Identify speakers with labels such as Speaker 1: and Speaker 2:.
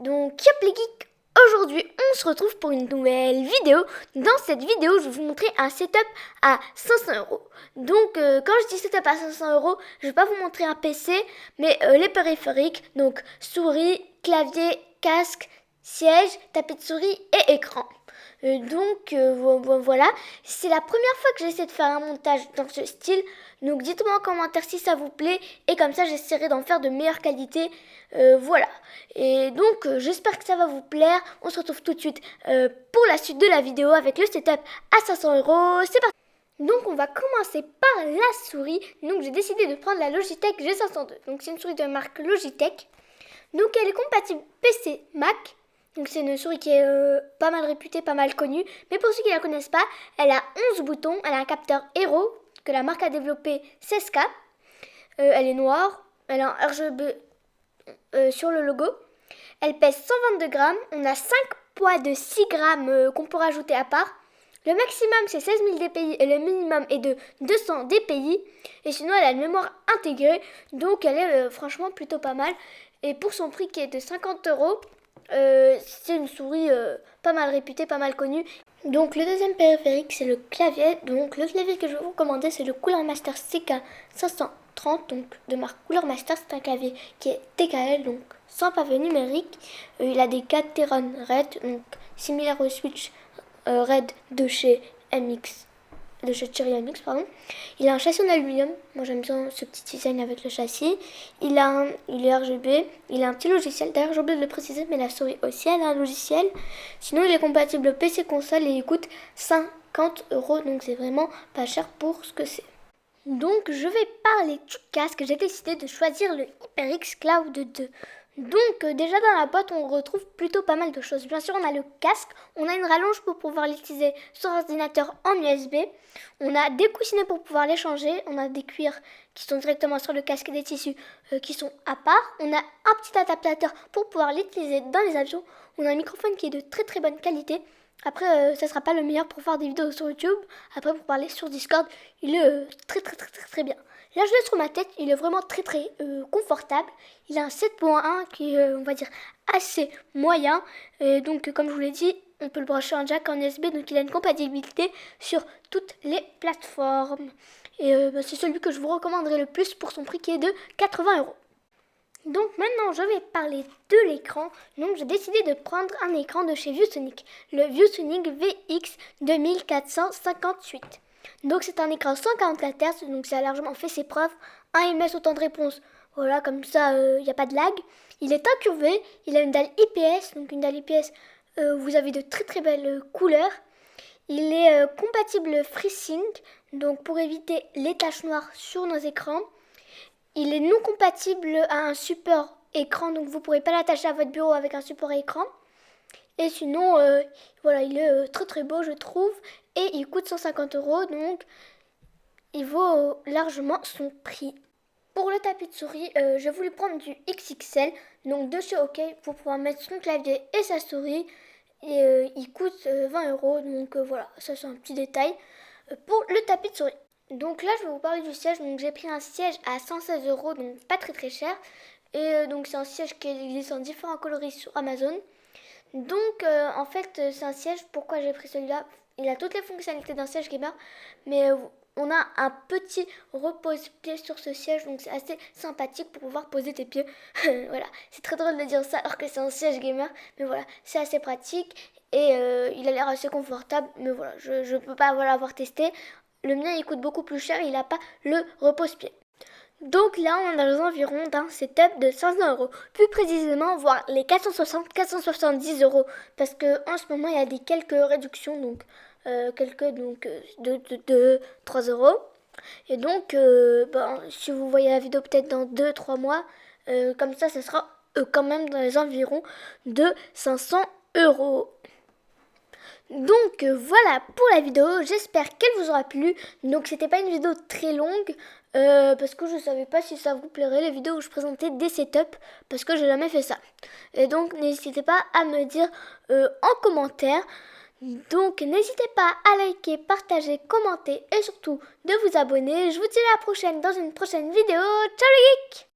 Speaker 1: Donc yop les geeks, aujourd'hui on se retrouve pour une nouvelle vidéo. Dans cette vidéo je vais vous montrer un setup à 500€. Donc quand je dis setup à 500€, je vais pas vous montrer un PC, mais les périphériques, donc souris, clavier, casque, siège, tapis de souris et écran. Voilà, c'est la première fois que j'essaie de faire un montage dans ce style, donc dites-moi en commentaire si ça vous plaît et comme ça j'essaierai d'en faire de meilleure qualité. Voilà, et donc j'espère que ça va vous plaire. On se retrouve tout de suite pour la suite de la vidéo avec le setup à 500€. C'est parti. Donc on va commencer par la souris. Donc j'ai décidé de prendre la Logitech G502. Donc c'est une souris de marque Logitech. Donc elle est compatible PC, Mac. Donc c'est une souris qui est pas mal réputée, pas mal connue. Mais pour ceux qui ne la connaissent pas, elle a 11 boutons. Elle a un capteur Hero que la marque a développé 16K. Elle est noire. Elle a un RGB sur le logo. Elle pèse 122 grammes. On a 5 poids de 6 grammes qu'on peut rajouter à part. Le maximum c'est 16 000 dpi et le minimum est de 200 dpi. Et sinon elle a une mémoire intégrée. Donc elle est franchement plutôt pas mal. Et pour son prix qui est de 50€, c'est une souris pas mal réputée, pas mal connue. Donc le deuxième périphérique c'est le clavier. Donc le clavier que je vais vous recommander c'est le Cooler Master CK530, donc de marque Cooler Master. C'est un clavier qui est TKL, donc sans pavé numérique. Il a des 4 Teron Red, donc similaire au Switch Red de chez MX. De chez Cherry MX, pardon. Il a un châssis en aluminium. Moi j'aime bien ce petit design avec le châssis. Il est RGB. Il a un petit logiciel. D'ailleurs j'ai oublié de le préciser, mais la souris aussi elle a un logiciel. Sinon il est compatible PC console et il coûte 50€. Donc c'est vraiment pas cher pour ce que c'est. Donc je vais parler du casque. J'ai décidé de choisir le HyperX Cloud 2. Donc déjà dans la boîte on retrouve plutôt pas mal de choses. Bien sûr on a le casque, on a une rallonge pour pouvoir l'utiliser sur ordinateur en USB. On a des coussinets pour pouvoir les changer. On a des cuirs qui sont directement sur le casque et des tissus qui sont à part. On a un petit adaptateur pour pouvoir l'utiliser dans les avions. On a un microphone qui est de très très bonne qualité. Après ça sera pas le meilleur pour faire des vidéos sur YouTube. Après pour parler sur Discord il est très bien. Là je l'ai sur ma tête, il est vraiment très confortable. Il a un 7.1 qui est on va dire assez moyen. Et donc comme je vous l'ai dit, on peut le brancher en jack en USB, donc il a une compatibilité sur toutes les plateformes. Et c'est celui que je vous recommanderais le plus pour son prix qui est de 80€. Donc maintenant je vais parler de l'écran. Donc j'ai décidé de prendre un écran de chez ViewSonic, le ViewSonic VX 2458. Donc c'est un écran 144 Hz, donc ça a largement fait ses preuves. 1 ms au temps de réponse, voilà, comme ça il n'y a pas de lag. Il est incurvé, il a une dalle IPS, donc une dalle IPS, vous avez de très belles couleurs. Il est compatible FreeSync, donc pour éviter les taches noires sur nos écrans. Il est non compatible à un support écran, donc vous ne pourrez pas l'attacher à votre bureau avec un support écran. Et sinon, voilà, il est très beau je trouve. Et il coûte 150€, donc il vaut largement son prix. Pour le tapis de souris, j'ai voulu prendre du XXL, donc de chez OK, pour pouvoir mettre son clavier et sa souris. Et il coûte 20€, donc voilà, ça c'est un petit détail. Pour le tapis de souris. Donc là, je vais vous parler du siège. Donc j'ai pris un siège à 116€, donc pas très cher. Et donc c'est un siège qui existe en différents coloris sur Amazon. Donc en fait, c'est un siège. Pourquoi j'ai pris celui-là? Il a toutes les fonctionnalités d'un siège gamer, mais on a un petit repose-pied sur ce siège, donc c'est assez sympathique pour pouvoir poser tes pieds. Voilà, c'est très drôle de dire ça alors que c'est un siège gamer, mais voilà, c'est assez pratique et il a l'air assez confortable. Mais voilà, je peux pas l'avoir testé. Le mien il coûte beaucoup plus cher, il n'a pas le repose-pied. Donc là on a aux environs d'un setup de 500€, plus précisément voire les 460-470€, parce que en ce moment il y a des quelques réductions, donc de 3€. Et donc si vous voyez la vidéo peut-être dans 2-3 mois, comme ça sera quand même dans les environs de 500€. Donc voilà pour la vidéo, j'espère qu'elle vous aura plu. Donc c'était pas une vidéo très longue parce que je savais pas si ça vous plairait les vidéos où je présentais des setups, parce que j'ai jamais fait ça. Et donc n'hésitez pas à me dire en commentaire. Donc n'hésitez pas à liker, partager, commenter et surtout de vous abonner. Je vous dis à la prochaine dans une prochaine vidéo. Ciao les geeks!